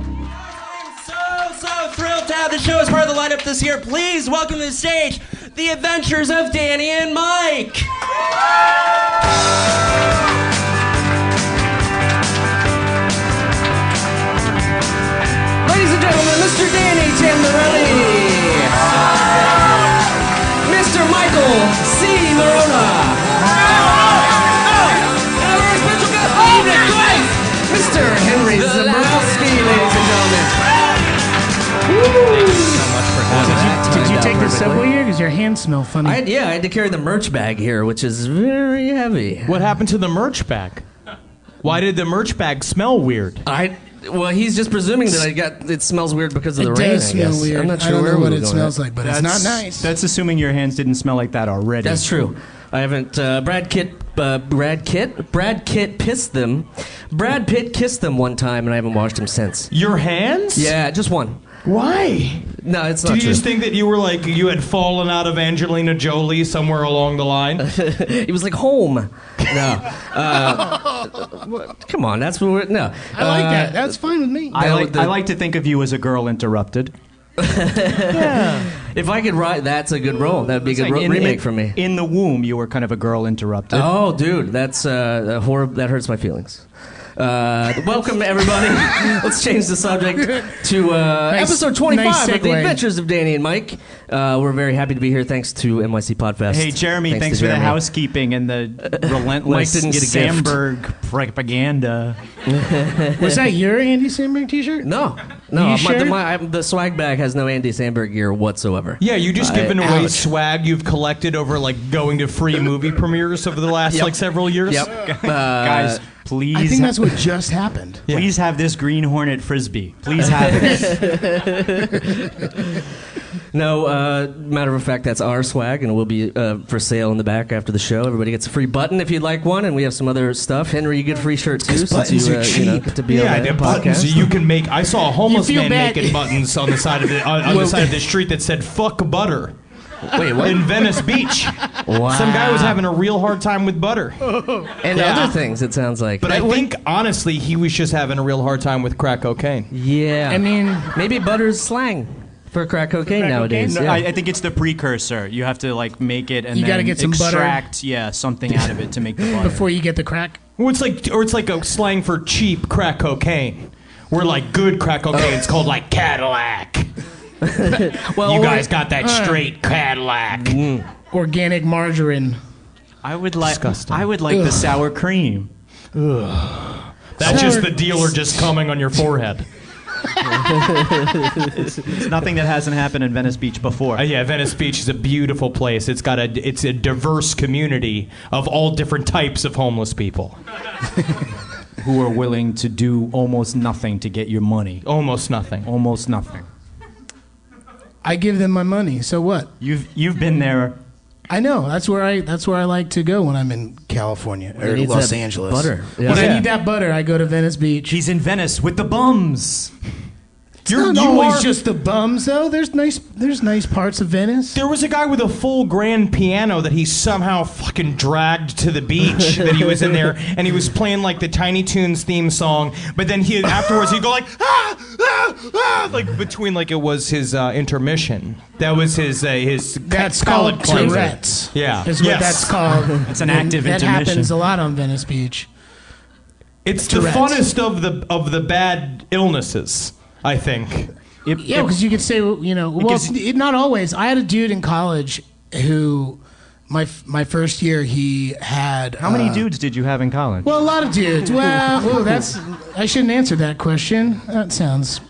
So thrilled to have the show as part of the lineup this year. Please welcome to the stage the adventures of Danny and Mike. Ladies and gentlemen, Mr. Danny Tamborelli, Mr. Michael C. Morona, and our very special guest evening twice, Mr. Henry Zebrowski, ladies and gentlemen. Thank you so much for having us. Did you take the subway here? Because your hands smell funny. I had to carry the merch bag here, which is very heavy. What happened to the merch bag? Why did the merch bag smell weird? Well, he's just presuming that it smells weird because of the rain. It does smell weird. I'm not sure I don't know what where it smells like, but it's not nice. That's assuming your hands didn't smell like that already. That's true. I haven't. Brad Pitt pissed them. Brad Pitt kissed them one time, and I haven't washed him since. Your hands? Yeah, just one. Why? No, it's not true. true. Did you just think that you were like, you had fallen out of Angelina Jolie somewhere along the line? He was like home. No. Come on, that's what we're... No. I like that. That's fine with me. I like to think of you as a girl interrupted. Yeah. If I could write, that's a good role. That would be a good remake for me. In the womb, you were kind of a girl interrupted. Oh, dude, that's horrible. That hurts my feelings. Welcome, everybody. Let's change the subject to episode 25 of The Adventures of Danny and Mike. We're very happy to be here. Thanks to NYC Podfest. Hey, Jeremy, thanks for the housekeeping and the relentless Samberg propaganda. Was that your Andy Samberg t-shirt? No. The swag bag has no Andy Samberg gear whatsoever. Yeah, you just given away swag you've collected over like going to free movie premieres over the last like several years. Yep. Guys, please. I think that's what just happened. Please have this Green Hornet Frisbee. Please have it. No, matter of fact, that's our swag, and it will be for sale in the back after the show. Everybody gets a free button if you'd like one, and we have some other stuff. Henry, you get a free shirt too, since you get to be on the buttons podcast. You can make. I saw a homeless man making buttons on the side of the the side of the street that said "fuck butter." Wait, what? In Venice Beach. Wow. Some guy was having a real hard time with butter. And other things, it sounds like. But I think, honestly, he was just having a real hard time with crack cocaine. Yeah. I mean, maybe butter's slang for crack cocaine nowadays. No, yeah. I think it's the precursor. You have to like make it and you then get some extract something out of it to make the butter. Before you get the crack? Well, it's like a slang for cheap crack cocaine. Where like good crack cocaine, it's called like Cadillac. Well, you guys got that straight Cadillac. Organic margarine. I would like the sour cream. That's just the dealer just coming on your forehead. It's nothing that hasn't happened in Venice Beach before. Yeah, Venice Beach is a beautiful place. It's a diverse community of all different types of homeless people. Who are willing to do almost nothing to get your money. Almost nothing. Almost nothing. I give them my money. So what? You've been there. I know. That's where I like to go when I'm in California or Los Angeles. Butter. Yeah. When I need that butter, I go to Venice Beach. He's in Venice with the bums. It's not always just the bums, though. There's nice parts of Venice. There was a guy with a full grand piano that he somehow fucking dragged to the beach that he was in there, and he was playing like the Tiny Toons theme song, but then afterwards he'd go like, like between like it was his intermission. That was his That's called Tourette's. Yeah. Is what that's called. It's an active intermission. That happens a lot on Venice Beach. It's Tourette's. The funnest of the bad illnesses, I think. Yeah, because you could say, not always. I had a dude in college who, my first year, he had... How many dudes did you have in college? Well, a lot of dudes. Well, I shouldn't answer that question. That sounds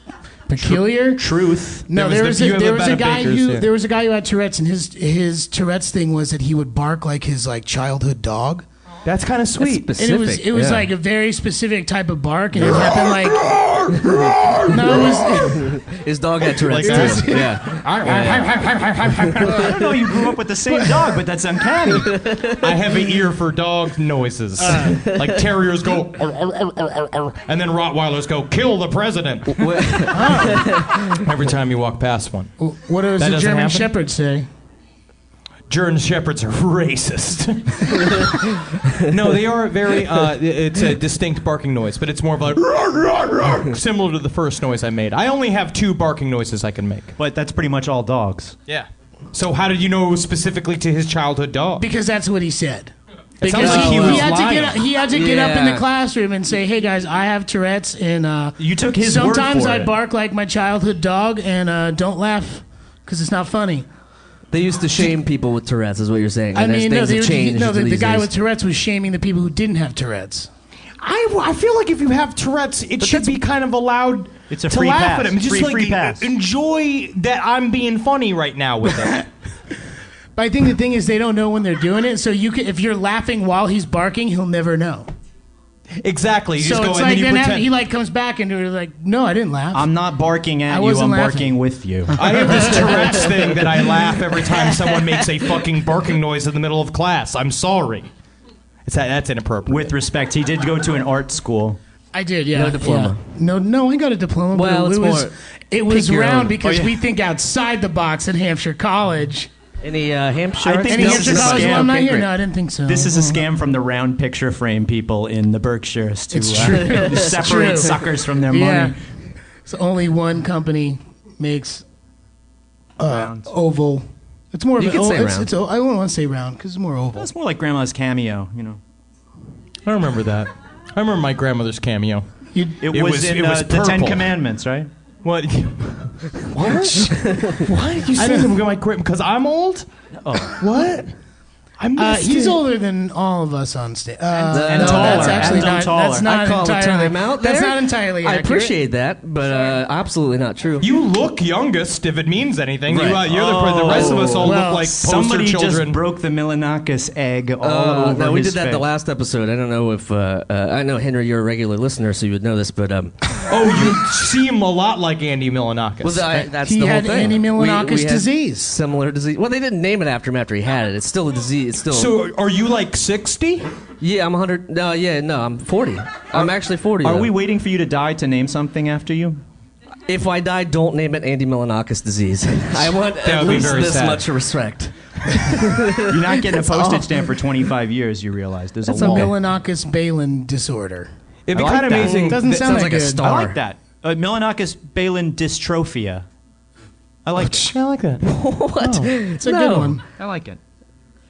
peculiar. Truth. No, there was a guy who had Tourette's, and his Tourette's thing was that he would bark like his childhood dog. That's kind of sweet. That's and it was like a very specific type of bark, and it happened like... No, it was... His dog had Tourette's too. Yeah. I don't know you grew up with the same dog, but that's uncanny. I have an ear for dog noises. Like terriers go... and then Rottweilers go, kill the president. Every time you walk past one. What does a German Shepherd say? German Shepherds are racist. No, they are very, it's a distinct barking noise, but it's more of like, similar to the first noise I made. I only have 2 barking noises I can make. But that's pretty much all dogs. Yeah. So how did you know specifically to his childhood dog? Because that's what he said. It sounds like he was lying. He had to get up in the classroom and say, "Hey guys, I have Tourette's, and you took his word sometimes for I it. bark like my childhood dog, and don't laugh because it's not funny." They used to shame people with Tourette's, is what you're saying. I And mean, things have changed the these guy days. with Tourette's was shaming the people who didn't have Tourette's. I feel like if you have Tourette's, it should be kind of allowed It's a to free laugh pass. at him. Just Free pass. enjoy that I'm being funny right now with it. But I think the thing is they don't know when they're doing it, so if you're laughing while he's barking, he'll never know. Exactly. You So just go it's and like then you pretend. he like comes back and they're like, "No, I didn't laugh." I'm not barking I at you, wasn't I'm laughing. barking with you. I have this Tourette's thing that I laugh every time someone makes a fucking barking noise in the middle of class. I'm sorry. That's inappropriate. With respect, he did go to an art school. I did, yeah. No diploma. Yeah. No, I got a diploma. Well, but it's it was pick your round own. because Oh, yeah. we think outside the box at Hampshire College. Any Hampshire? I think Any this Hampshire is a College scam. alumni Okay, here? great. No, I didn't think so. This is a scam from the round picture frame people in the Berkshires to It's true. It's separate true. suckers from their Yeah. money. So only one company makes Rounds. oval. It's more You of can an say oval. round. I don't want to say round because it's more oval. That's more like Grandma's cameo, you know. I remember that. I remember my grandmother's cameo. It was- was in it was the Ten purple. Commandments, right? What? What? What? You said them my grandma because I'm old? Oh. What? I missed He's it. older than all of us on stage. And no, taller. That's actually And not. taller. That's not I call a entirely. time out That's there. not entirely I accurate. appreciate that, but absolutely not true. You look youngest, if it means anything. Right. You're the rest of us all Well, look like poster Somebody children. just broke the Milanakis egg all over no, we his did that face. the last episode. I don't know if I know Henry, you're a regular listener, so you would know this, but Oh, you seem a lot like Andy Milanakis. that's He the whole had thing. Andy Milanakis We had disease. similar disease. Well, they didn't name it after him after he had it. It's still a disease. It's still. So are you like 60? Yeah, I'm 100. No, I'm 40. I'm actually 40. Are though. we waiting for you to die to name something after you? If I die, don't name it Andy Milanakis disease. I want That at would be least very this sad. much respect. You're not getting a postage stamp for 25 years, you realize. There's That's a a law. Milanakis-Balin disorder. It'd be I like kind of that. amazing. Doesn't That sound sounds that like a good. star. I like that. Milanakis-Balin dystrophia. I like it. I like that. What? It's a No. good one. I like it.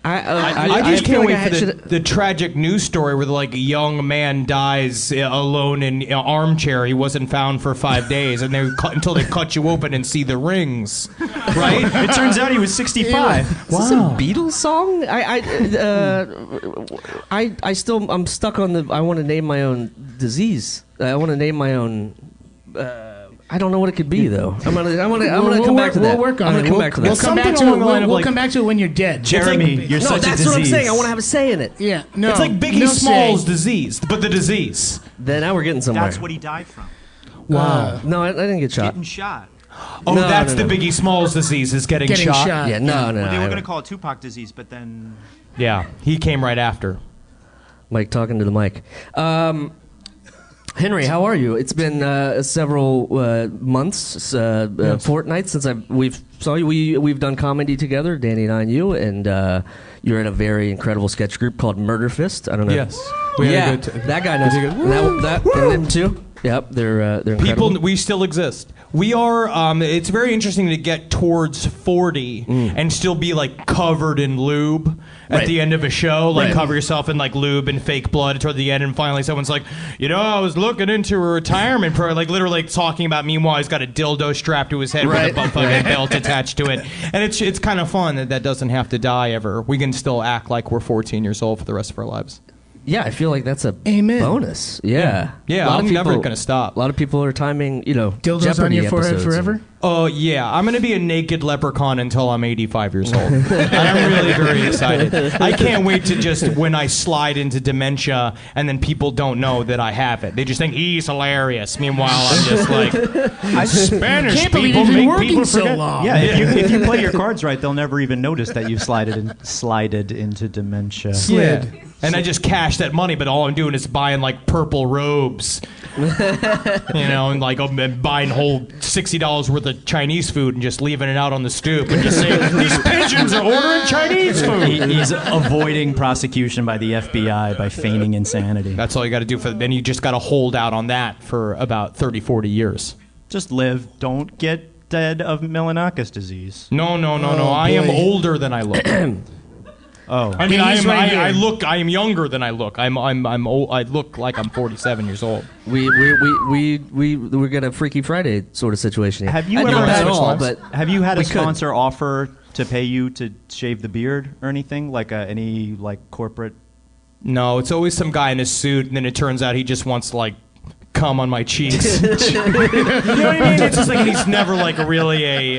I just feel can't like wait for should- the tragic news story where like a young man dies alone in an armchair. He wasn't found for 5 days, and until they cut you open and see the rings, right? It turns out he was 65. Is this a Beatles song? I'm stuck on the. I want to name my own disease. I want to name my own. I don't know what it could be though. I'm gonna come back to that. We'll work on I'm it. gonna come back to We'll that. come back Something to it. along the line of We'll like- come back to it when you're dead. Jeremy, you're No, such a that's disease. what I'm saying. I want to have a say in it. Yeah, no. It's like Biggie no Smalls' say. disease, but the disease. Then now we're getting somewhere. That's what he died from. Wow. No, I didn't get shot. Getting shot. Oh, No, that's no, the no. Biggie Smalls disease is getting Getting shot. Yeah, no. Well, they I- were going to call it Tupac disease, but then... Yeah, he came right after. Mike talking to the mic. Henry, how are you? It's been several months, fortnights since we've saw you. We've done comedy together, Danny and I and you, and you're in a very incredible sketch group called Murder Fist. I don't know. Yes. We had a good that guy knows. And that and them too. Yep, they're incredible. People, we still exist. We are. It's very interesting to get towards 40 and still be like covered in lube at Right. the end of a show. Like Right. cover yourself in like lube and fake blood toward the end, and finally someone's like, I was looking into a retirement program. Like literally talking about. Meanwhile, he's got a dildo strapped to his head Right. with a fucking belt attached to it, and it's kind of fun that doesn't have to die ever. We can still act like we're 14 years old for the rest of our lives. Yeah, I feel like that's a Amen. bonus. Yeah, Yeah, A lot I'm of never people- gonna stop. A lot of people are timing, Dildos Jeopardy on your forehead episodes. forever? Oh, yeah. I'm going to be a naked leprechaun until I'm 85 years old. And I'm really very excited. I can't wait to just, when I slide into dementia and then people don't know that I have it. They just think he's hilarious. Meanwhile, I'm just like, Spanish Can't believe people you've been make working people so forget. long. Yeah, if you play your cards right, they'll never even notice that you slided into dementia. Yeah. And I just cash that money, but all I'm doing is buying like purple robes And like buying whole $60 worth of Chinese food and just leaving it out on the stoop and just saying, these pigeons are ordering Chinese food. He's avoiding prosecution by the FBI by feigning insanity. That's all you got to do then you just got to hold out on that for about 30, 40 years. Just live. Don't get dead of Melanakis disease. No. I am older than I look. I mean, I am younger than I look. I'm old. I look like I'm 47 years old. We're got a Freaky Friday sort of situation here. Have you ever have you had a sponsor offer to pay you to shave the beard or anything like any corporate? No, it's always some guy in a suit, and then it turns out he just wants to cum on my cheeks. You know what I mean? It's just like he's never really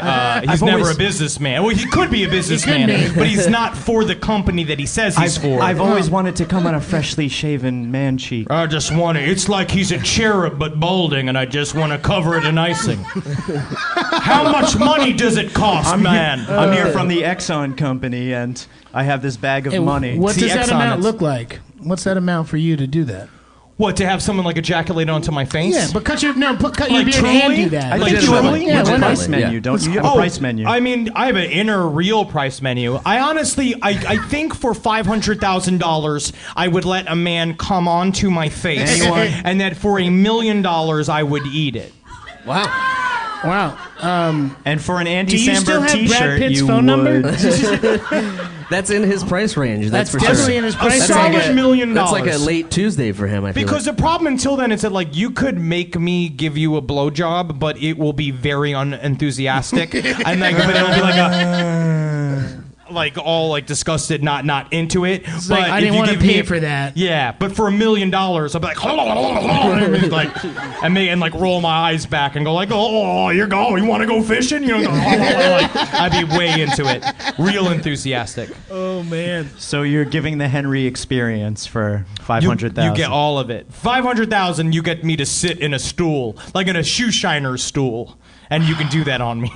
he's never a businessman. Well, he could be a businessman, but he's not for the company that he says he's for. I've always wanted to come on a freshly shaven man cheek. I just want to. It's like he's a cherub but balding, and I just want to cover it in icing. How much money does it cost, man? I'm here from the Exxon company, and I have this bag of money. What does that amount look like? What's that amount for you to do that? What, to have someone ejaculate onto my face? Yeah, but cut your beard and do that. I think you have a price menu, don't you? You have a price menu. I mean, I have an inner real price menu. I honestly, I think for $500,000, I would let a man come onto my face, and that for $1 million, I would eat it. Wow. And for an Andy do you Samberg still have t-shirt, Brad Pitt's you phone would. number? That's in his price range. That's for definitely sure. in his price range. $1 million. That's like a late Tuesday for him. I feel because the problem until then is that you could make me give you a blowjob, but it will be very unenthusiastic, and but it'll be all disgusted, not into it. It's but I didn't want to pay for that. Yeah, but for $1 million, I'll be and roll my eyes back and go oh, you want to go fishing? I'd be way into it, real enthusiastic. Oh man! So you're giving the Henry experience for $500,000. You get all of it. $500,000. You get me to sit in a stool, like in a shoe shiner's stool. And you can do that on me.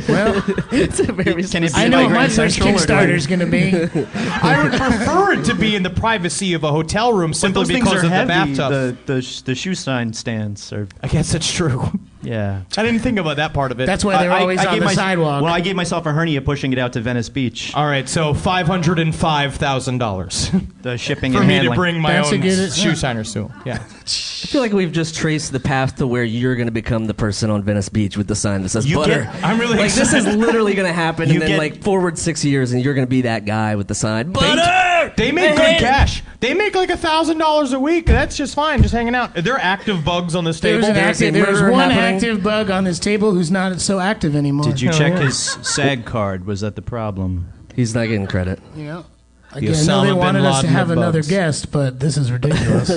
Well, it's a very. I know what my first Kickstarter is going to be. I would prefer it to be in the privacy of a hotel room simply because of the bathtub. The shoe sign stands are. I guess that's true. Yeah. I didn't think about that part of it. That's why they're always on the sidewalk. Well, I gave myself a hernia pushing it out to Venice Beach. All right, so $505,000. The shipping for and me handling. To bring my own shoe signer stool. Yeah. I feel like we've just traced the path to where you're going to become the person on Venice Beach with the sign that says butter. I'm really excited. This is literally going to happen, and then forward 6 years, and you're going to be that guy with the sign. Butter! They make good cash. They make $1,000 a week. That's just fine, just hanging out. Are there active bugs on this table? There's one active bug on this table who's not so active anymore. Did you check his SAG card? Was that the problem? He's not getting credit. Yeah. Again, I know they wanted us to have another guest, but this is ridiculous.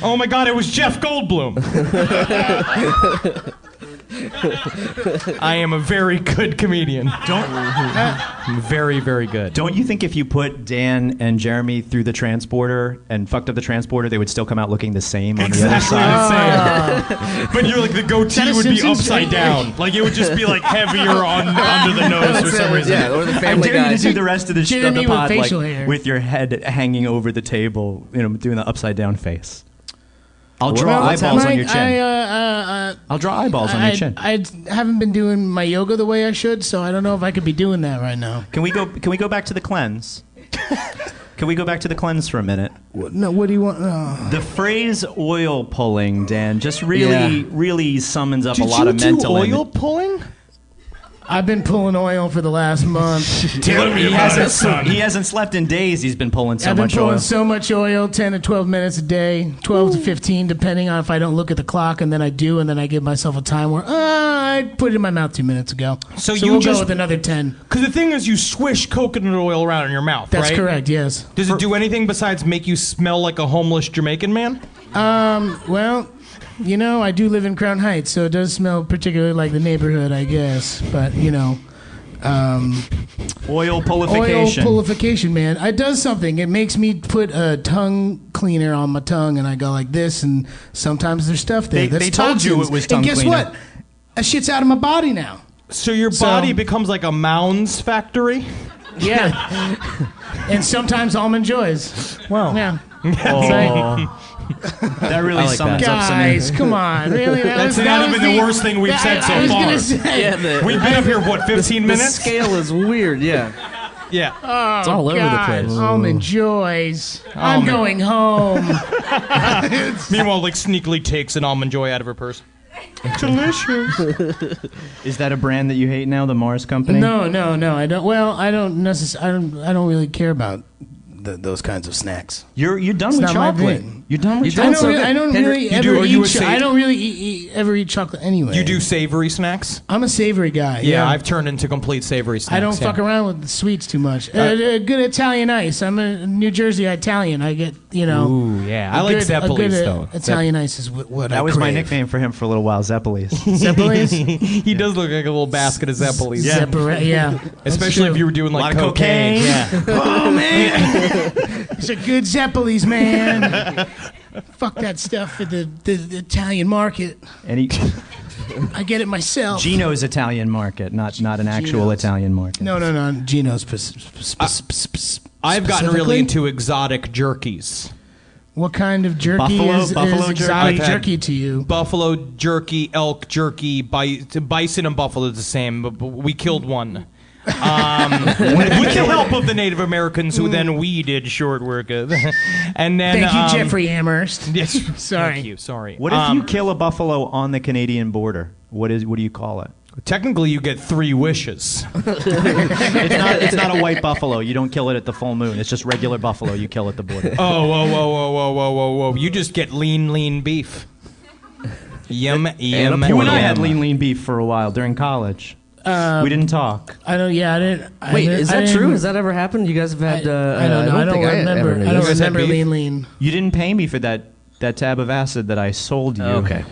Oh my God, it was Jeff Goldblum. I am a very good comedian. Very, very good. Don't you think if you put Dan and Jeremy through the transporter and fucked up the transporter, they would still come out looking the same on the other side? The same. But you're the goatee would be upside down. It would just be heavier under the nose for some reason. Yeah, or the Family Guy. I dare you to do the rest of the pod with, with your head hanging over the table, doing the upside down face. I'll draw eyeballs on your chin. I'll draw eyeballs on your chin. I haven't been doing my yoga the way I should, so I don't know if I could be doing that right now. Can we go back to the cleanse? Can we go back to the cleanse for a minute? No, what do you want? The phrase oil pulling, Dan, just really summons up a lot of mental. Did you do oil pulling? I've been pulling oil for the last month. Tell me about it, son. He hasn't slept in days. He's been pulling so much oil. I've been pulling so much oil, 10 to 12 minutes a day, 12 to 15, depending on if I don't look at the clock, and then I do, and then I give myself a time where I put it in my mouth 2 minutes ago. So we'll go with another 10. Because the thing is, you swish coconut oil around in your mouth, That's correct, yes. Does it do anything besides make you smell like a homeless Jamaican man? Well... I do live in Crown Heights, so it does smell particularly like the neighborhood, I guess. But, oil pullification. Oil pullification, man. It does something. It makes me put a tongue cleaner on my tongue, and I go like this, and sometimes there's stuff there. They told you it was tongue cleaner. And guess what? That shit's out of my body now. So your body becomes like a Mounds factory? Yeah. And sometimes Almond Joys. Wow. Yeah. That really like sums that. up some. Guys, come on, really? That's not even the worst thing we've said so I was far. gonna say. We've been up here, what, 15 The minutes? scale is weird, yeah. Yeah. Oh, It's all over the place. Almond Joys. I'm going home. Meanwhile, like, sneakily takes an Almond Joy out of her purse. Delicious. Is that a brand that you hate now, the Mars Company? No, I don't. Well, I don't necessarily. I don't really care about those kinds of snacks. You're done with not my chocolate. thing. You're done with You I chocolate. don't- don't, I don't Henry, really you ever do- are you a eat. save- I don't really ever eat chocolate anyway. You do savory snacks? I'm a savory guy. Yeah, I've turned into complete savory snacks. I don't fuck around with the sweets too much. Good Italian ice. I'm a New Jersey Italian. I get, Ooh, yeah. I like Zeppelis, though. Italian ice is what I That was my crave. nickname for him for a little while, Zeppelis. Zeppelis? He does look like a little basket of Zeppelis. Yeah. Especially if you were doing like lot of cocaine. Yeah. Oh, man. It's a good Zeppelis, man. Fuck that stuff for the Italian market. And he, I get it myself. Gino's Italian market, not an actual Gino's. Italian market. No, Gino's. I've gotten really specifically? into exotic jerkies. What kind of jerky Buffalo is jerky? exotic I've had jerky to you? Buffalo jerky, elk jerky, bison and buffalo is the same, but we killed one. With the help of the Native Americans, who then we did short work of. And then, Thank you, Jeffrey Amherst. Yes, Sorry. Thank you. Sorry. What if you kill a buffalo on the Canadian border? What do you call it? Technically, you get 3 wishes. It's not a white buffalo. You don't kill it at the full moon. It's just regular buffalo you kill at the border. Oh, whoa. You just get lean beef. Yum. You and I had yum. lean beef for a while during college. We didn't talk. I don't. Yeah, I didn't. Wait, is that true? Has that ever happened? You guys have had. I don't know. I don't think remember. ever knew I don't this. guys had remember beef? lean. You didn't pay me for that tab of acid that I sold you. Okay.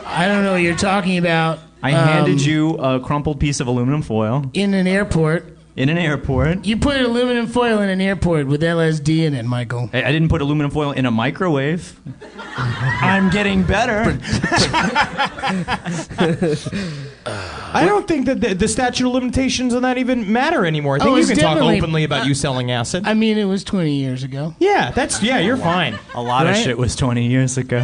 I don't know what you're talking about. I handed you a crumpled piece of aluminum foil In an airport. in an airport. You put aluminum foil in an airport with LSD in it, Michael. I didn't put aluminum foil in a microwave. I'm getting better. I don't think that the statute of limitations on that even matter anymore. I think Oh, you it's can talk definitely- openly about you selling acid. I mean, it was 20 years ago. Yeah, you're fine. A lot of Right? shit was 20 years ago.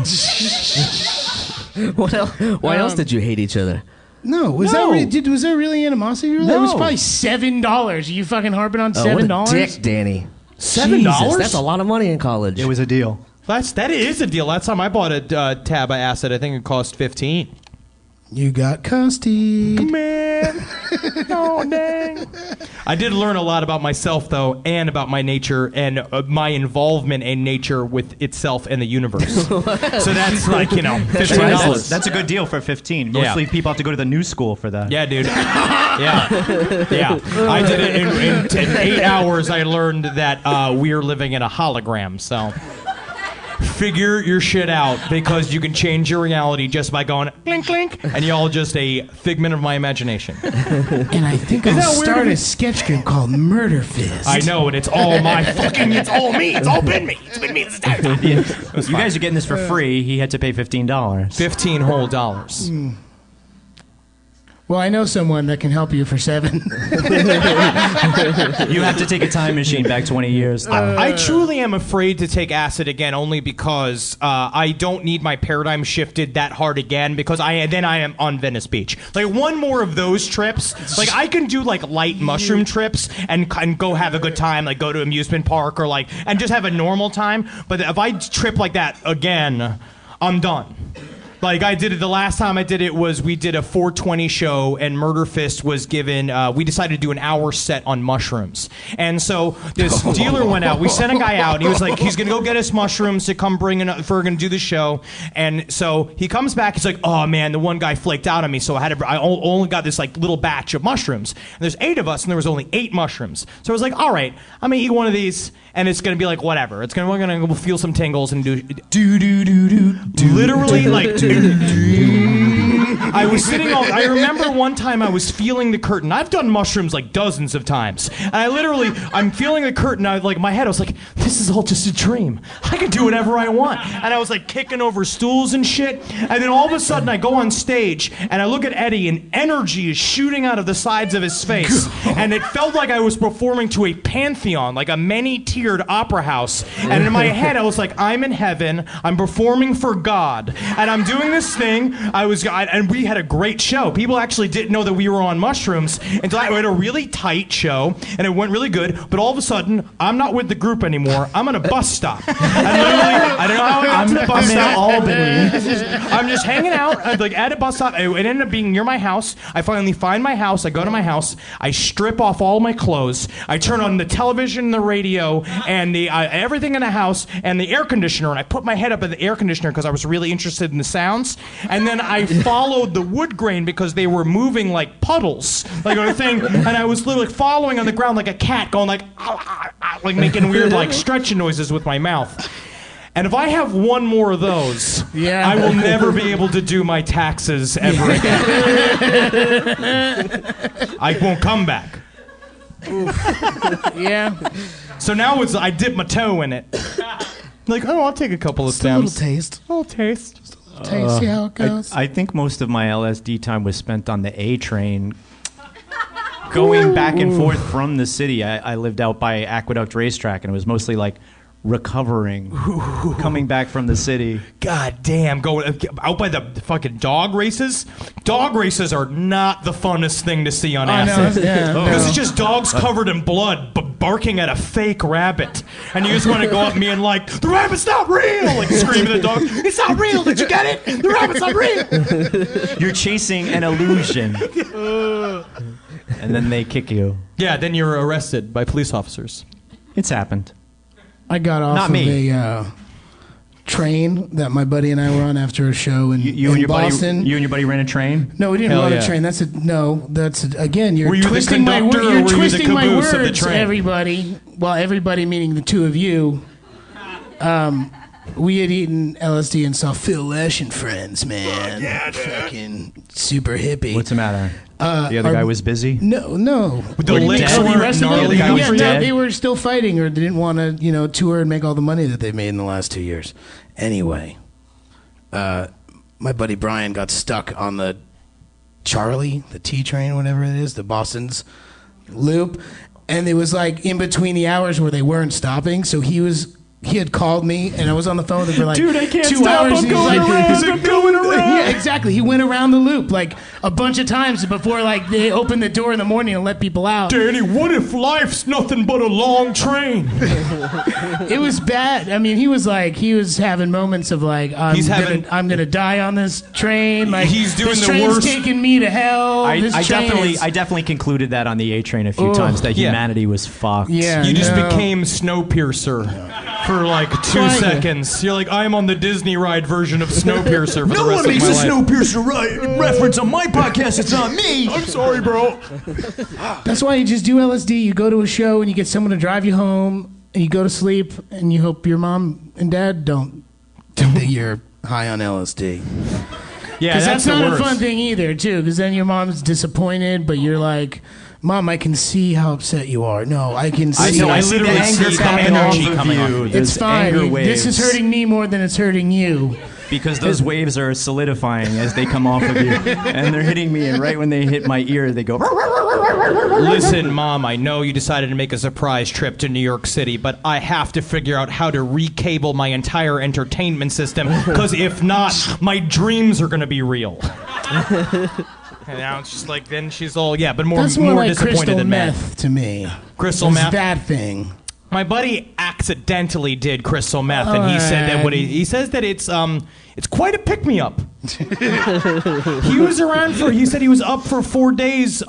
What else? Why else did you hate each other? No, was No. was there really animosity? It was No. probably $7. Are you fucking harping on Oh, what a $7? dick, Danny. $7? Jesus, that's a lot of money in college. It was a deal. That is a deal. Last time I bought a tab of acid, I think it cost $15. You got custied. Man, oh dang! I did learn a lot about myself, though, and about my nature and my involvement in nature with itself and the universe. So that's like $15. That's a good deal for 15. Yeah. Mostly people have to go to the new school for that. Yeah, dude. Yeah. I did it in 8 hours. I learned that we're living in a hologram. So figure your shit out, because you can change your reality just by going clink clink, and you're all just a figment of my imagination. And I think I'll that weird? start a sketch group called Murder Fist. I know, and it's all my fucking. It's all me. It's all been me. It's been me this entire time. You guys are getting this for free. He had to pay $15. $15 whole dollars. Well, I know someone that can help you for $7. You have to take a time machine back 20 years. I truly am afraid to take acid again, only because I don't need my paradigm shifted that hard again, because I am on Venice Beach. Like, one more of those trips, like, I can do like light mushroom trips and go have a good time, like go to amusement park or like, and just have a normal time. But if I trip like that again, I'm done. Like, I did it, the last time I did it was, we did a 420 show, and Murder Fist was given, we decided to do an hour set on mushrooms. And so this dealer went out, we sent a guy out, and he was like, he's gonna go get us mushrooms to come bring in, if we're gonna do the show. And so he comes back, he's like, oh man, the one guy flaked out on me, so I only got this like little batch of mushrooms. And there's 8 of us, and there was only 8 mushrooms. So I was like, all right, I'm gonna eat one of these, and it's gonna be like, whatever. We're gonna feel some tingles and do literally like, I was sitting on. I remember one time I was feeling the curtain. I've done mushrooms like dozens of times, and I'm feeling the curtain. My head, I was like, this is all just a dream. I can do whatever I want. And I was like kicking over stools and shit. And then all of a sudden I go on stage and I look at Eddie and energy is shooting out of the sides of his face. And it felt like I was performing to a pantheon, like a many-tiered opera house. And in my head I was like, I'm in heaven. I'm performing for God. And I'm doing this thing. And we had a great show. People actually didn't know that we were on mushrooms until I had a really tight show and it went really good. But all of a sudden, I'm not with the group anymore. I'm on a bus stop. And literally, I don't know how I got to the bus stop. I'm just hanging out at a bus stop. It ended up being near my house. I finally find my house. I go to my house. I strip off all my clothes. I turn on the television, the radio, and the everything in the house, and the air conditioner. And I put my head up at the air conditioner because I was really interested in the sounds. And then I followed the wood grain because they were moving like puddles, like on a thing. And I was literally following on the ground like a cat, going like making weird like stretching noises with my mouth. And if I have one more of those, I will never be able to do my taxes ever again. I won't come back. Yeah. So now I dip my toe in it. Like, oh, I'll take a couple of stems. A little taste. A little taste. See how it goes. I think most of my LSD time was spent on the A train. Going back and forth from the city. I lived out by Aqueduct Racetrack, and it was mostly like recovering, coming back from the city. God damn, going out by the fucking dog races. Dog races are not the funnest thing to see on acid. Because it's just dogs covered in blood, but barking at a fake rabbit. And you just want to go up and be like, the rabbit's not real! Like screaming at the dog, it's not real, did you get it? The rabbit's not real! You're chasing an illusion. And then they kick you. Yeah, then you're arrested by police officers. It's happened. I got off of a train that my buddy and I were on after a show in Boston. You and your buddy ran a train? No, we didn't run a train. Again, you're twisting my words. You're twisting my words, everybody. Well, everybody meaning the two of you. We had eaten LSD and saw Phil Lesh and Friends, man. Yeah, fucking super hippie. What's the matter? The other guy was busy? No. The rest of them? They were still fighting, or they didn't want to, tour and make all the money that they made in the last 2 years. Anyway, my buddy Brian got stuck on the Charlie, the T train, whatever it is, the Boston's loop, and it was like in between the hours where they weren't stopping, so he had called me, and I was on the phone with him for like Dude, I can't 2 stop. hours. I'm going around. Yeah, exactly. He went around the loop like a bunch of times before they opened the door in the morning and let people out. Danny, what if life's nothing but a long train? It was bad. I mean, he was having moments of like, I'm gonna die on this train. Like he's doing this the train's worst. taking me to hell. I definitely concluded that on the A train a few times that humanity was fucked. Yeah, you just became Snowpiercer. For like 2 seconds. You're like, I'm on the Disney ride version of Snowpiercer for the rest of my life. No one makes a Snowpiercer reference on my podcast. It's on me. I'm sorry, bro. That's why you just do LSD. You go to a show and you get someone to drive you home and you go to sleep and you hope your mom and dad don't think that you're high on LSD. Yeah, because that's not a fun thing either, too. Because then your mom's disappointed, but you're like, Mom, I can see how upset you are. No, I can see. I see the anger coming off of you. It's fine. This is hurting me more than it's hurting you. Because those waves are solidifying as they come off of you. And they're hitting me, and right when they hit my ear, they go... Listen, Mom, I know you decided to make a surprise trip to New York City, but I have to figure out how to recable my entire entertainment system, because if not, my dreams are going to be real. And now it's just like, then she's all, but more like disappointed than mad. Meth to me. Crystal meth? That thing. My buddy accidentally did crystal meth, and he said that he says that it's quite a pick-me-up. He was around he said he was up for 4 days,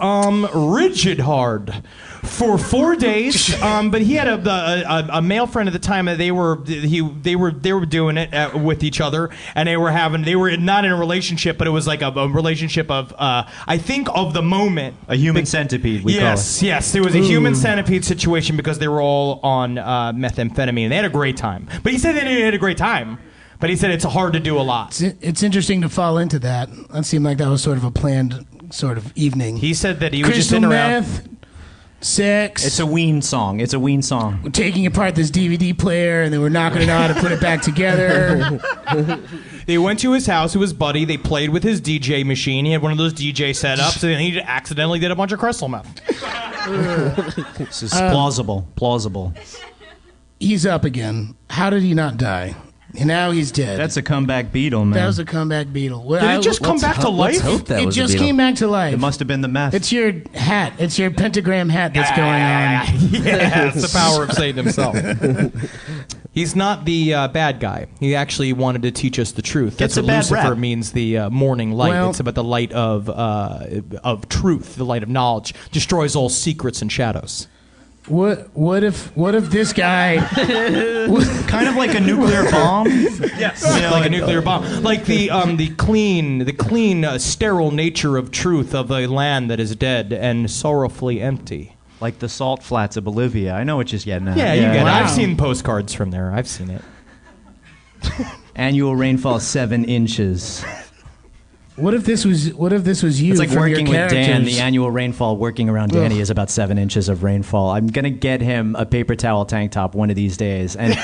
rigid hard. For 4 days, but he had a male friend at the time that they were doing it with each other, and they were not in a relationship, but it was like a relationship of I think of the moment, a human centipede. We call it. Yes, it was a human centipede situation because they were all on methamphetamine, and they had a great time. But he said they had a great time. But he said it's hard to do a lot. It's interesting to fall into that. That seemed like that was sort of a planned sort of evening. He said that he was just Crystal in around. meth, sex. It's a Ween song. It's a Ween song. We're taking apart this DVD player, and then we're not going to know how to put it back together. They went to his house with his buddy. They played with his DJ machine. He had one of those DJ setups, and then he accidentally did a bunch of crystal meth. This is plausible. He's up again. How did he not die? And now he's dead. That's a comeback Beatle, man. That was a comeback Beatle. Well, Did it just come back to life? Let's hope that It was a just Beatle. came back to life. It must have been the meth. It's your hat. It's your pentagram hat that's going on. Yeah, it's the power of Satan himself. He's not the bad guy. He actually wanted to teach us the truth. That's Gets a what bad Lucifer rap. means, the morning light. Well- It's about the light of truth, the light of knowledge. Destroys all secrets and shadows. What if this guy? kind of like a nuclear bomb. Yes, like a nuclear bomb. Like the clean, sterile nature of truth of a land that is dead and sorrowfully empty. Like the salt flats of Bolivia. I know what you're getting at. Yeah, you get it. Wow. I've seen postcards from there. I've seen it. Annual rainfall 7 inches. What if this was you? It's like from working your with Dan. characters? The annual rainfall working around Danny Ugh. is about 7 inches of rainfall. I'm going to get him a paper towel tank top one of these days. And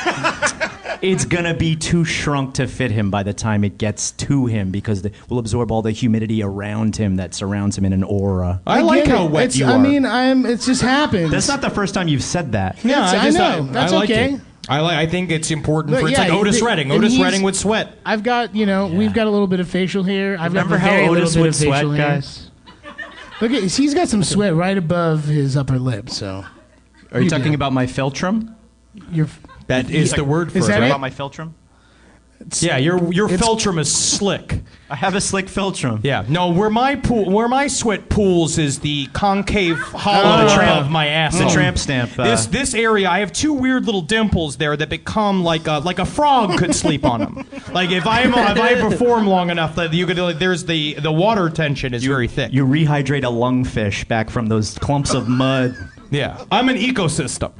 it's going to be too shrunk to fit him by the time it gets to him because we'll absorb all the humidity around him that surrounds him in an aura. I like get how it. wet It's- you are. I mean, it's just happened. That's not the first time you've said that. Yeah, I know. That's liked okay. it. I think it's important Look, for it's yeah, like Otis he- Redding. and Otis he's- Redding would sweat. I've got, we've got a little bit of facial hair. I've Remember got how very Otis little bit would of facial sweat, hair. guys? Look at, he's got some sweat right above his upper lip. So, Are you You talking do. about my philtrum? you're. That is the word for Is it. that Talking it? about my philtrum? Yeah, your It's- philtrum is slick. I have a slick philtrum. Yeah, no, where my sweat pools is the concave hollow of my ass. The tramp stamp. This area, I have two weird little dimples there that become like a frog could sleep on them. Like if I perform long enough, that you could there's the water tension is very thick. You rehydrate a lungfish back from those clumps of mud. Yeah, I'm an ecosystem.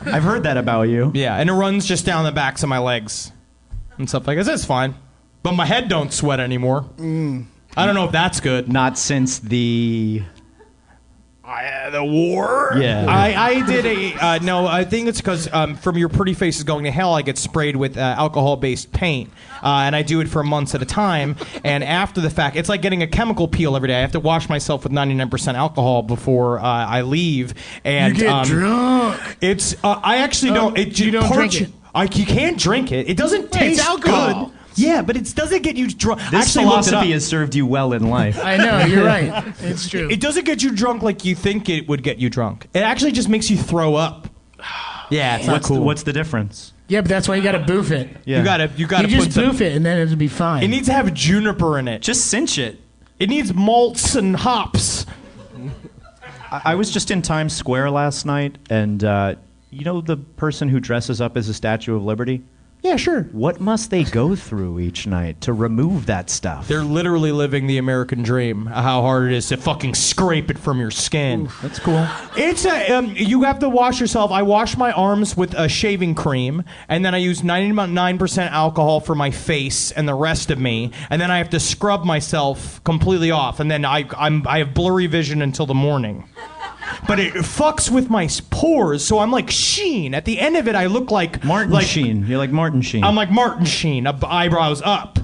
I've heard that about you. Yeah, and it runs just down the backs of my legs and stuff like that. That's fine, but my head don't sweat anymore. I don't know if that's good. Not since the... The war? Yeah. I did no, I think it's because from your pretty face is going to hell, I get sprayed with alcohol-based paint. And I do it for months at a time. And after the fact, it's like getting a chemical peel every day. I have to wash myself with 99% alcohol before I leave. And You get drunk. It's, I actually don't. You don't drink it. You can't drink it. It doesn't taste alcohol. good. Yeah, but it doesn't get you drunk. This Actually, looked it up. philosophy has served you well in life. I know. You're right. It's true. It doesn't get you drunk like you think it would get you drunk. It actually just makes you throw up. Yeah, it's not cool. What's the difference? Yeah, but that's why you got to boof it. Yeah. You gotta You put just some. boof it, and then it'll be fine. It needs to have juniper in it. Just cinch it. It needs malts and hops. I was just in Times Square last night, and you know the person who dresses up as a Statue of Liberty? Yeah, sure. What must they go through each night to remove that stuff? They're literally living the American dream. How hard it is to fucking scrape it from your skin. That's cool. It's you have to wash yourself. I wash my arms with a shaving cream, and then I use 99% alcohol for my face and the rest of me, and then I have to scrub myself completely off, and then I have blurry vision until the morning. But it fucks with my pores, so I'm like Sheen. At the end of it, I look like Martin Sheen. You're like Martin Sheen. I'm like Martin Sheen, eyebrows up.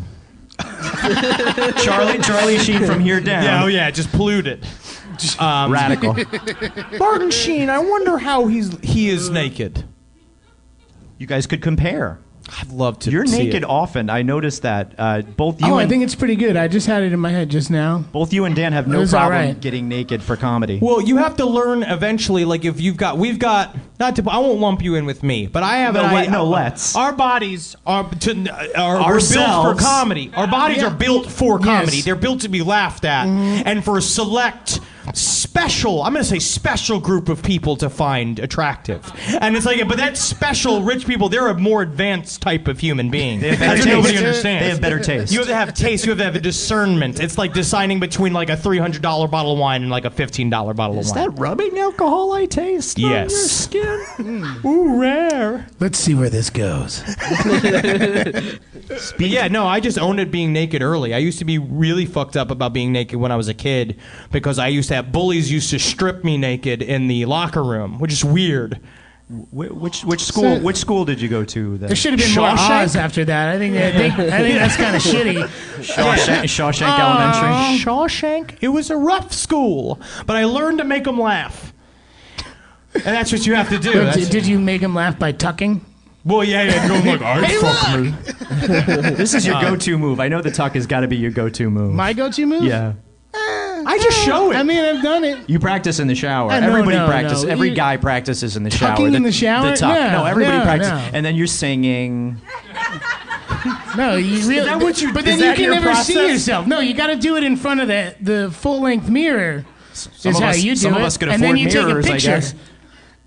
Charlie Sheen from here down. Yeah, oh yeah, just polluted. Radical. Martin Sheen, I wonder how he is naked. You guys could compare. I'd love to. You're see naked it. often. I noticed that. Both you I and think it's pretty good. I just had it in my head just now. both you and Dan have It no was all problem right. getting naked for comedy. Well, you have to learn eventually. Like if we've got. Not to. I won't lump you in with me, but I have. Let's. Our bodies are built Ourselves. for comedy. Our bodies are built for comedy. Yes. They're built to be laughed at, and for select special, I'm going to say special group of people to find attractive. And it's like, but that special rich people, they're a more advanced type of human being. They have That's better what nobody taste. understands. They have better taste. You have to have taste, you have to have a discernment. It's like deciding between like a $300 bottle of wine and like a $15 bottle of Is wine. that rubbing alcohol I taste on your Yes. skin? Ooh, rare. Let's see where this goes. But yeah, no, I just owned it being naked early. I used to be really fucked up about being naked when I was a kid because I used to have bullies used to strip me naked in the locker room, which is weird. Which school? Which school did you go to? Then? There should have been more Oz after that. I think that's kind of shitty. Shawshank Elementary. Shawshank. It was a rough school, but I learned to make them laugh. And that's what you have to do. But did you make him laugh by tucking? Well, yeah, going like, fuck me. This is your go-to move. I know the tuck has got to be your go-to move. My go-to move? Yeah. I just show it. I mean, I've done it. You practice in the shower. No, Everybody no, practices. no. Every guy practices in the shower. Tucking in the shower? The tuck. No, everybody no, practices. no. And then you're singing. No, you really. that what you- But is then you that can your never see process? yourself. No, you got to do it in front of the full-length mirror. Some is of how us- you do some it. of us could and then afford you mirrors, take I a picture. guess.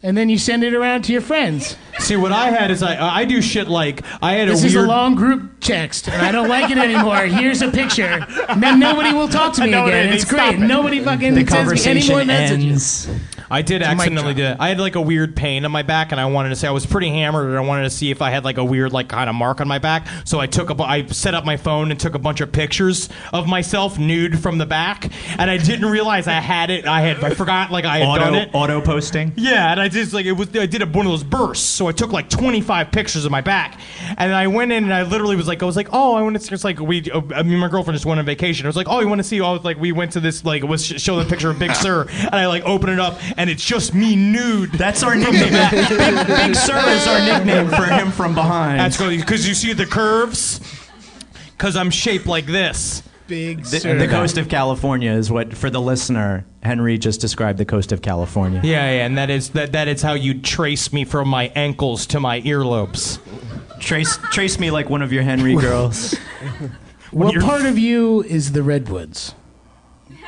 And then you send it around to your friends. See, what I had is I do shit like I had This a is weird. a long group text, and I don't like it anymore. Here's a picture. And then nobody will talk to me No, again. they It's stop great. it. Nobody fucking The sends me any conversation more messages. ends. I did accidentally drop. do it. I had like a weird pain on my back, and I wanted to say I was pretty hammered, and I wanted to see if I had like a weird like kind of mark on my back. So I set up my phone and took a bunch of pictures of myself nude from the back, and I didn't realize I had it. I forgot like I had done it. Auto posting. Yeah, and I just like I did one of those bursts, so I took like 25 pictures of my back, and I went in and I literally was like, oh, I want to see. It's like me and my girlfriend just went on vacation. I was like, oh, you want to see? I was like, we went to this like was show the picture of Big Sur, and I like open it up, and it's just me nude. That's our nickname. Big Sur is our nickname for him from behind. That's good because you see the curves. Because I'm shaped like this. Big The coast of California is what, for the listener, Henry just described the coast of California. Yeah, and that is how you trace me from my ankles to my earlobes. Trace me like one of your Henry girls. What part of you is the redwoods?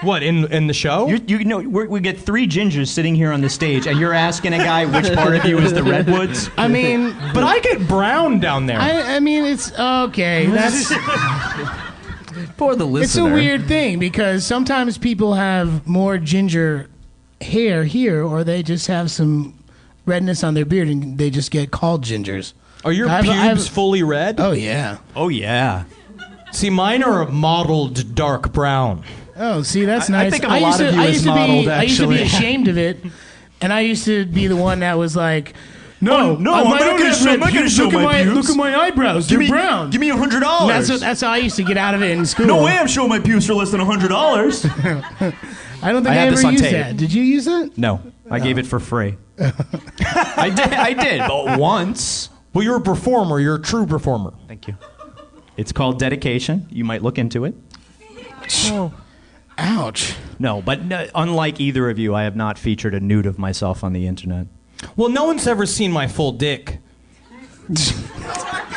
What, in the show? You know, we get three gingers sitting here on the stage, and you're asking a guy which part of you is the redwoods? I mean, But I get brown down there. I mean, it's okay. That's For the it's a listener. weird thing because sometimes people have more ginger hair here, or they just have some redness on their beard, and they just get called gingers. Are your I've- pubes I've- fully red? Oh yeah. Oh, yeah. See, mine are a mottled dark brown. Oh, see, that's nice. think of a lot of you I as used to modeled, be, I used to be actually. ashamed of it, and I used to be the one that was like, "No, I'm not gonna show my pubes. Look at my eyebrows. They're brown." Give me $100. That's how I used to get out of it in school. No way I'm showing my pubes for less than $100. I don't think I I, have ever this on used tape. that. Did you use that? No, I gave it for free. I did, but once. Well, you're a performer. You're a true performer. Thank you. It's called dedication. You might look into it. Ouch. No, but unlike either of you, I have not featured a nude of myself on the internet. Well, no one's ever seen my full dick.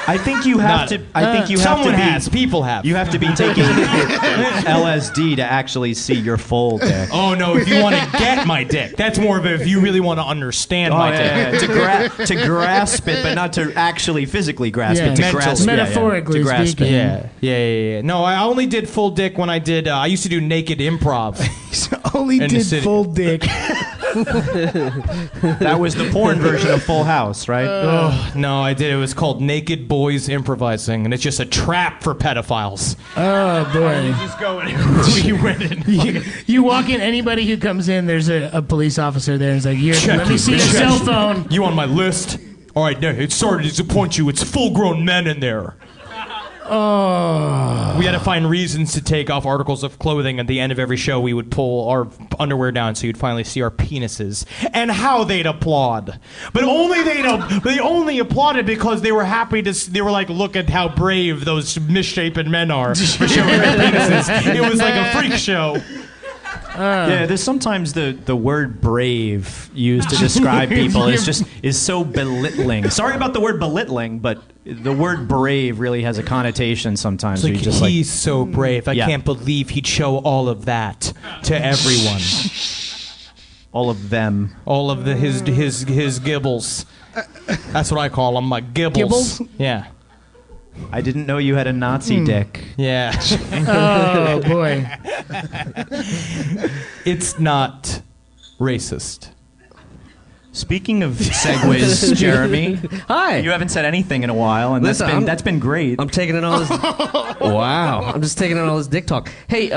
I think you have to. I think you have Someone to be. has. People have. You have to be taking LSD to actually see your full dick. Oh no! If you want to get my dick, that's more of it. If you really want to understand my dick. To grasp it, but not to actually physically grasp Yeah. it. To Mentally. grasp, Metaphorically to grasp speaking. it. Yeah. No, I only did full dick when I did. I used to do naked improv. Only In the did city. full dick. That was the porn version of Full House, right? Oh, no, I did. It was called Naked Boys Improvising, and it's just a trap for pedophiles. Oh boy. Just go in. We went in. You walk in, anybody who comes in, there's a police officer there, and it's like, "Here, Check let me it, see your check cell it. phone." You on my list? All right, no, it's sorry to disappoint you. It's full-grown men in there. Oh. We had to find reasons to take off articles of clothing. At the end of every show, we would pull our underwear down so you'd finally see our penises and how they'd applaud. But they only applauded because they were happy to. They were like, "Look at how brave those misshapen men are for showing their penises." It was like a freak show. Yeah, there's sometimes the word brave used to describe people is so belittling. Sorry about the word belittling, but the word brave really has a connotation sometimes. It's like, he's so brave. I can't believe he'd show all of that to everyone. All of them. All of his gibbles. That's what I call them, my gibbles. Gibbles? Yeah. I didn't know you had a Nazi dick. Yeah. Oh, boy. It's not racist. Speaking of segues, Jeremy. Hi. You haven't said anything in a while, and Listen, that's been great. I'm taking in all this. Wow. I'm just taking in all this dick talk. Hey,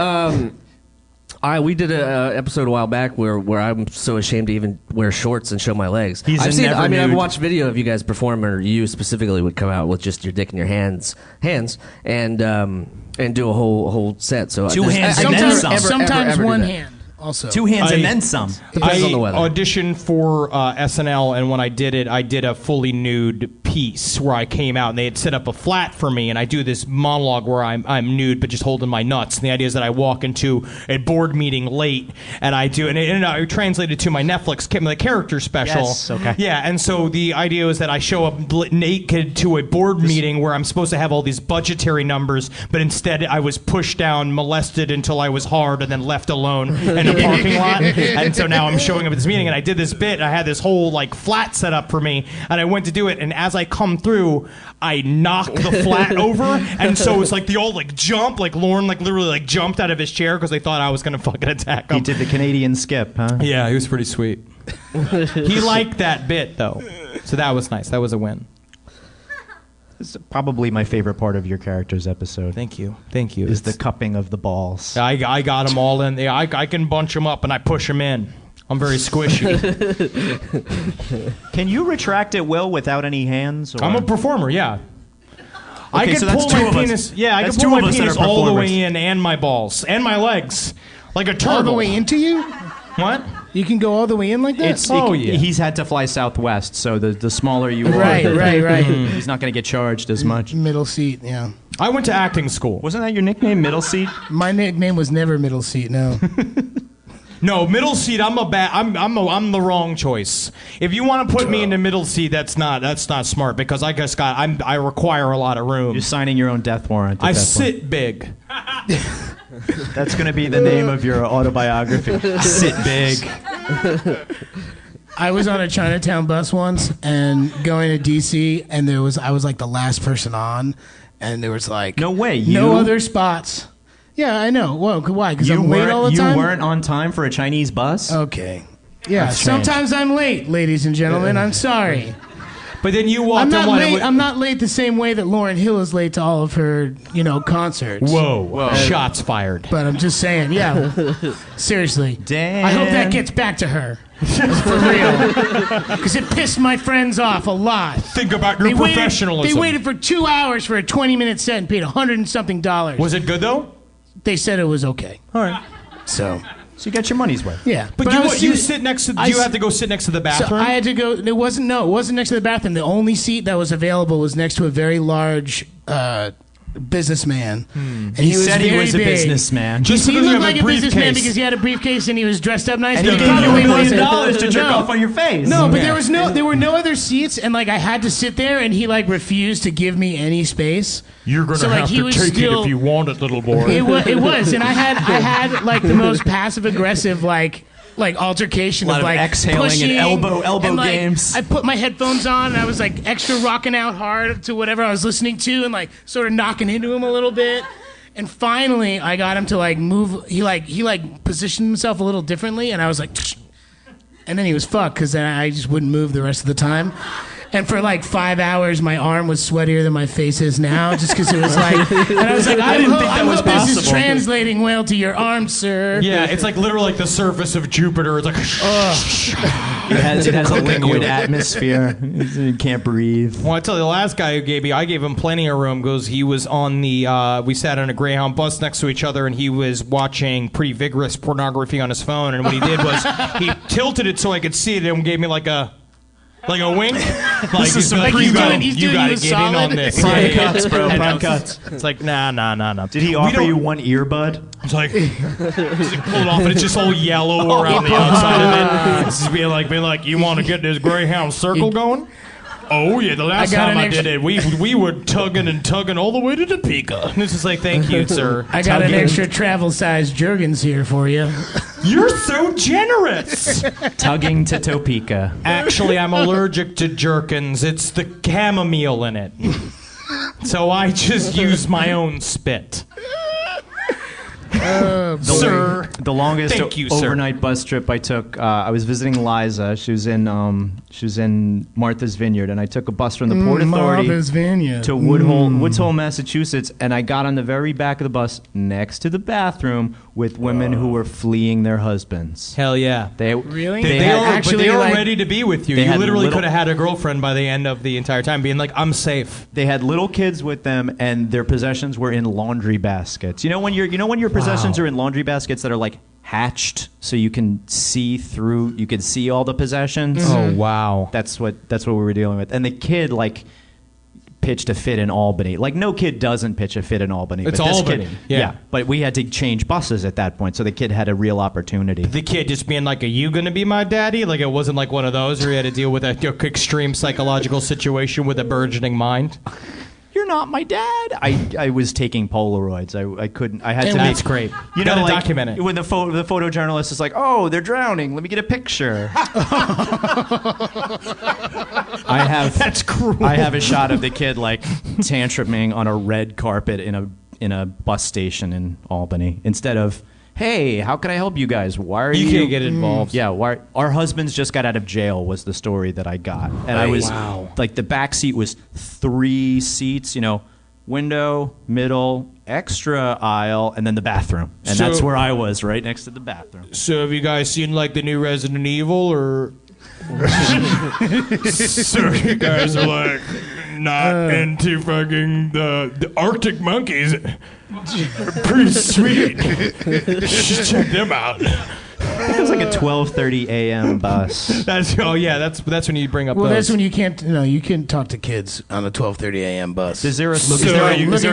we did an episode a while back where I'm so ashamed to even wear shorts and show my legs. I've watched video of you guys perform, or you specifically would come out with just your dick in your hands, and do a whole set. So two hands and then some. Sometimes one hand. Also, two hands and then some. Depends on the weather. I auditioned for SNL, and when I did it, I did a fully nude piece where I came out, and they had set up a flat for me, and I do this monologue where I'm nude but just holding my nuts. And the idea is that I walk into a board meeting late, and I do, and I translated to my Netflix character special. Yes, okay. Yeah, and so the idea is that I show up naked to a board meeting where I'm supposed to have all these budgetary numbers, but instead I was pushed down, molested until I was hard, and then left alone in a parking lot. And so now I'm showing up at this meeting, and I did this bit. I had this whole flat set up for me, and I went to do it, and as I come through, I knock the flat over, and so it's the old jump, Lorne literally jumped out of his chair because they thought I was gonna fucking attack him. He did the Canadian skip, huh? Yeah, he was pretty sweet. He liked that bit though, so that was nice. That was a win. It's probably my favorite part of your character's episode. Thank you. Is the cupping of the balls. I got them all in. I can bunch them up and I push them in. I'm very squishy. Can you retract it without any hands? Or? I'm a performer, yeah. I can so pull my penis. Yeah, I can pull my penis all the way in, and my balls, and my legs, like a turtle. All the way into you? What? You can go all the way in like that? Yeah. He's had to fly Southwest, so the smaller you are, right. He's not going to get charged as much. Middle seat, yeah. I went to acting school. Wasn't that your nickname, Middle Seat? My nickname was never Middle Seat, no. No, middle seat. I'm the wrong choice. If you want to put me in the middle seat, that's not smart because I require a lot of room. You're signing your own death warrant. I sit big. That's going to be the name of your autobiography. Sit big. I was on a Chinatown bus once and going to DC, and I was the last person on, and there was no way, no other spots. Yeah, I know. Well, why? Because I'm late all the time? You weren't on time for a Chinese bus? Okay. Yeah, sometimes I'm late, ladies and gentlemen. I'm sorry. But then you walked I'm not late. I'm not late the same way that Lauryn Hill is late to all of her, concerts. Whoa. Shots fired. But I'm just saying, yeah. Seriously. Damn. I hope that gets back to her. For real. Because it pissed my friends off a lot. Think about your professionalism. They waited for 2 hours for a 20-minute set and paid $100 and something. Was it good, though? They said it was okay. All right. So you got your money's worth. Yeah. But you sit next to... Do you have to go sit next to the bathroom? So I had to go... It wasn't next to the bathroom. The only seat that was available was next to a very large businessman. And he said he was a big. businessman. He looked like a businessman because he had a briefcase and he was dressed up nice. And he gave you $1 million to jerk off on your face. No, but there were no other seats, and I had to sit there, and he refused to give me any space. You're gonna have to take it if you want it, little boy. It was, and I had the most passive aggressive altercation of exhaling pushing, and elbow games. I put my headphones on and I was extra rocking out hard to whatever I was listening to and sort of knocking into him a little bit. And finally I got him to move. He positioned himself a little differently, and I was and then he was fucked because then I just wouldn't move the rest of the time. And for 5 hours, my arm was sweatier than my face is now, just because it was and I was I didn't think that was possible. This is translating well to your arm, sir. Yeah, it's literally the surface of Jupiter. It's it has a liquid atmosphere. You can't breathe. Well, I tell you, the last guy who gave me, I gave him plenty of room. Goes, he was on the. We sat on a Greyhound bus next to each other, and he was watching pretty vigorous pornography on his phone. And what he did was he tilted it so I could see it, and gave me a. Like a wink? This is like you gotta he's get in on this. Prime cuts, bro. Prime cuts. It's like, nah. Did he offer you one earbud? It's like, pull it off, and it's just all yellow around the outside of it. It's just being like, you want to get this Greyhound circle going? Oh yeah, the last time I did it, we were tugging all the way to Topeka. And it's just like, thank you, sir. I got an extra travel-sized Jergens here for you. You're so generous. Tugging to Topeka. Actually, I'm allergic to Jerkins. It's the chamomile in it. So I just use my own spit. Sir, the longest thank you, overnight bus trip I took. I was visiting Liza. She was in Martha's Vineyard, and I took a bus from the Port Authority to Woods Hole, Massachusetts, and I got on the very back of the bus next to the bathroom with women who were fleeing their husbands. Hell yeah. They were ready to be with you. You literally could have had a girlfriend by the end of the entire time, being like, I'm safe. They had little kids with them, and their possessions were in laundry baskets. You know when your possessions are in laundry baskets that are like hatched, so you can see through. You can see all the possessions. Oh wow, that's what we were dealing with. And the kid pitched a fit in Albany. Like, no kid doesn't pitch a fit in Albany. It's but this Albany. Kid, yeah. But we had to change buses at that point, so the kid had a real opportunity. The kid just being like, are you going to be my daddy? Like, it wasn't like one of those where he had to deal with an extreme psychological situation with a burgeoning mind. You're not my dad. I was taking Polaroids. I couldn't. I had to. That's great. You know, like, document it. When the photojournalist is like, "Oh, they're drowning. Let me get a picture." That's cruel. I have a shot of the kid like tantruming on a red carpet in a bus station in Albany instead of, "Hey, how can I help you guys? Why are you?" You can't get involved. Yeah, why? Our husbands just got out of jail was the story that I got, and I was like, the back seat was 3 seats, window, middle, extra aisle, and then the bathroom, and that's where I was, right next to the bathroom. So have you guys seen like the new Resident Evil, or? So you guys are like not into fucking the Arctic monkeys. Pretty sweet. Just check them out. It was like a 12:30 a.m. bus. That's when you bring up. Well, those. that's when you can't talk to kids on a 12:30 a.m. bus. Is there a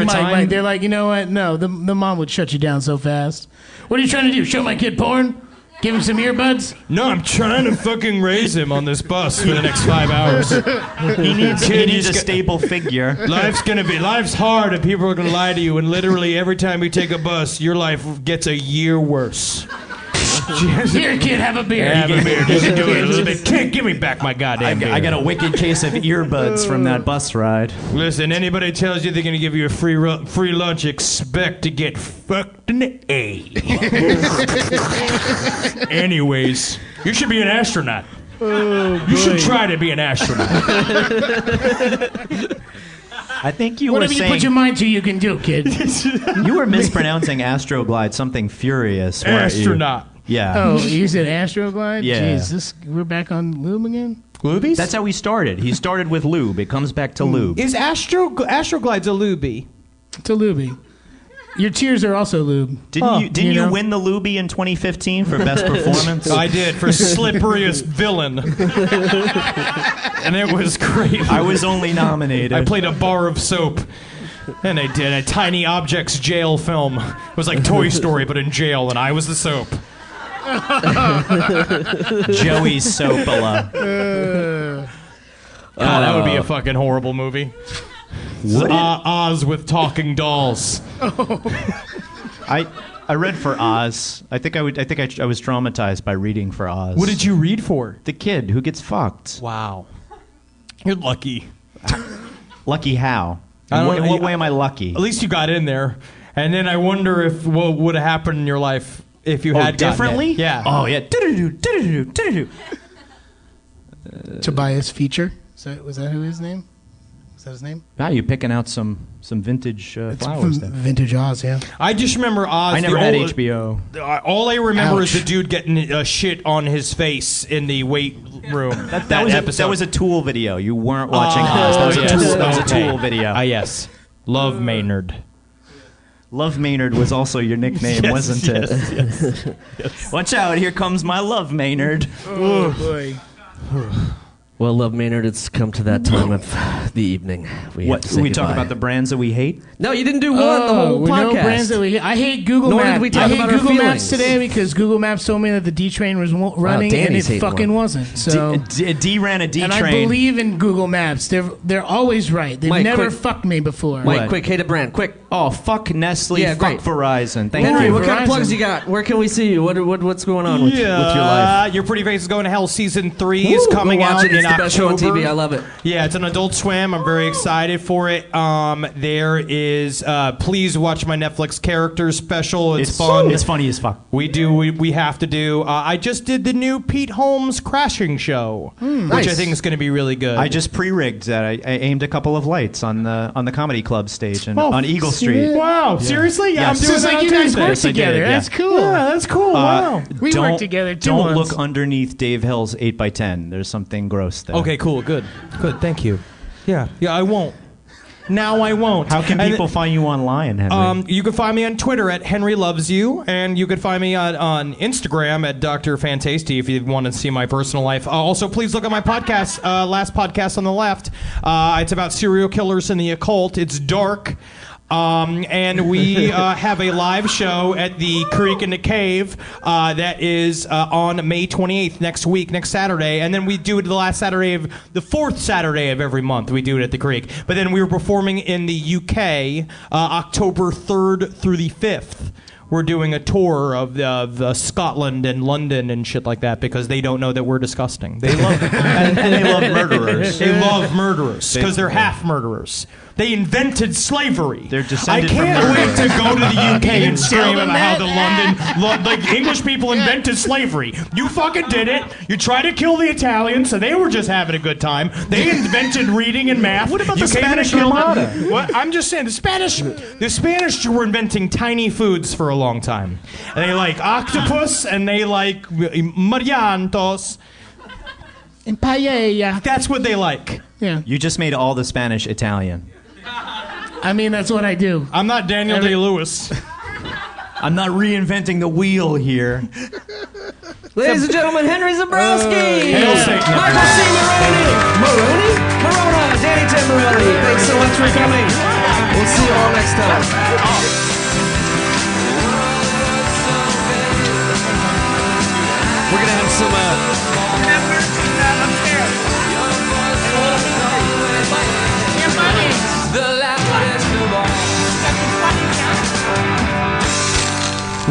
time? They're like, you know what? No, the mom would shut you down so fast. What are you trying to do? Show my kid porn? Give him some earbuds? No, I'm trying to fucking raise him on this bus for the next 5 hours. He needs a stable figure. Life's hard, and people are gonna lie to you. And literally every time you take a bus, your life gets a year worse. Here, kid, have a beer. Have a beer. Just do it a little bit. Kid, give me back my goddamn beer. I got a wicked case of earbuds from that bus ride. Listen, anybody tells you they're gonna give you a free lunch, expect to get fucked in the A. Anyways, you should be an astronaut. You should try to be an astronaut. I think you Whatever were saying... you put your mind to, you can do, kid. You were mispronouncing Astroglide, something furious. Astronaut. Yeah. Oh, you said Astroglide? Yeah. Jeez, we're back on lube again? Lubies? That's how he started. He started with lube. It comes back to lube. Is Astroglide's a lubie? It's a lubie. Your tears are also lube. Didn't you win the Lubie in 2015 for best performance? I did, for slipperiest villain. And it was great. I was only nominated. I played a bar of soap. And they did a Tiny Objects jail film. It was like Toy Story, but in jail, and I was the soap. Joey Sopola. God, that would be a fucking horrible movie. Oz with talking dolls. I read for Oz. I think I was traumatized by reading for Oz. What did you read for? The kid who gets fucked. Wow. You're lucky. Lucky how? In what way am I lucky? At least you got in there. And then I wonder if what would have happened in your life if you had differently? Yeah. Oh yeah. Tobias Feature? Was that his name? Is that his name? Wow, you're picking out some vintage flowers from there. Vintage Oz, yeah. I just remember Oz. I never had HBO. All I remember is the dude getting shit on his face in the weight room. That was a Tool video. You weren't watching Oz. That was a Tool video. Yes. Love Maynard. Love Maynard was also your nickname, wasn't it? Yes. Watch out, here comes my Love Maynard. Oh, boy. Well, Love Maynard, it's come to that time of the evening. We have to say we talk goodbye. about the brands that we hate? No, you didn't do the whole podcast. No brands that we. I hate Google Nor Maps. did we talk I hate about our Google feelings. Maps today because Google Maps told me that the D train was running and Danny's it hating fucking one. wasn't. So D ran a D and train. I believe in Google Maps. They're always right. They've Mike, never quick. fucked me before. Mike, What? quick, hate a brand, quick. Oh, fuck Nestle, Yeah, fuck great. Verizon. Thank Henry, you. what kind of Verizon. plugs you got? Where can we see you? What's going on with your life? Your Pretty Face is Going to Hell season 3 is Woo, coming go watch out it. It's in the best show on October. TV. I love it. Yeah, it's an Adult Swim. I'm very excited for it. There is please watch my Netflix characters special. It's fun. It's funny as fuck. We have to do. I just did the new Pete Holmes Crashing show, which nice. I think is going to be really good. I just pre-rigged that. I aimed a couple of lights on the comedy club stage and on Eagle Street. Wow, seriously? Yeah, Yes. I'm doing It's that like on you guys Tuesday. work Yes, I did, together. yeah. That's cool. Yeah, that's cool. Wow. We worked together too Don't once. look underneath Dave Hill's 8x10. There's something gross there. Okay, cool. Good. Thank you. Yeah, I won't. Now I won't. How can And people find you online, Henry? You can find me on Twitter at Henry Loves You, and you can find me on Instagram at Dr. Fantasty if you want to see my personal life. Also, please look at my podcast, Last Podcast on the Left. It's about serial killers and the occult. It's dark. And we have a live show at the Creek in the Cave that is on May 28th, next Saturday. And then we do it the fourth Saturday of every month. We do it at the Creek. But then we were performing in the UK October 3rd through the 5th. We're doing a tour of Scotland and London and shit like that because they don't know that we're disgusting. They love and they love murderers. They love murderers because they're half murderers. They invented slavery. They're descended from I can't wait murderers. to go to the UK and scream them about how that. the like English people invented slavery. You fucking did it. You tried to kill the Italians, so they were just having a good time. They invented reading and math. What about You the came in and Spanish killed them. Armada? What? I'm just saying the Spanish were inventing tiny foods for a long time. And they like octopus and they like mariantos. And paella. That's what they like. Yeah. You just made all the Spanish Italian. I mean, that's what I do. I'm not Daniel Day-Lewis. I'm not reinventing the wheel here. Ladies and gentlemen, Henry Zebrowski, Hail Satan. Michael C. Morona, Danny Tamborelli. Thanks so much for coming. We'll see you all next time. We're gonna have some.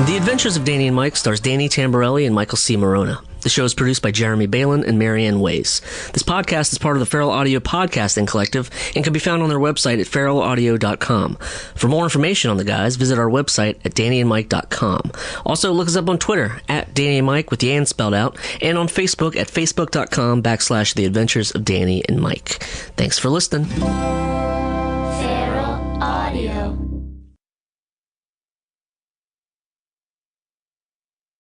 The Adventures of Danny and Mike stars Danny Tamborelli and Michael C. Morona. The show is produced by Jeremy Balin and Marianne Ways. This podcast is part of the Feral Audio Podcasting Collective and can be found on their website at feralaudio.com. For more information on the guys, visit our website at dannyandmike.com. Also, look us up on Twitter at Danny and Mike with the and spelled out, and on Facebook at facebook.com/The Adventures of Danny and Mike. Thanks for listening. Feral Audio.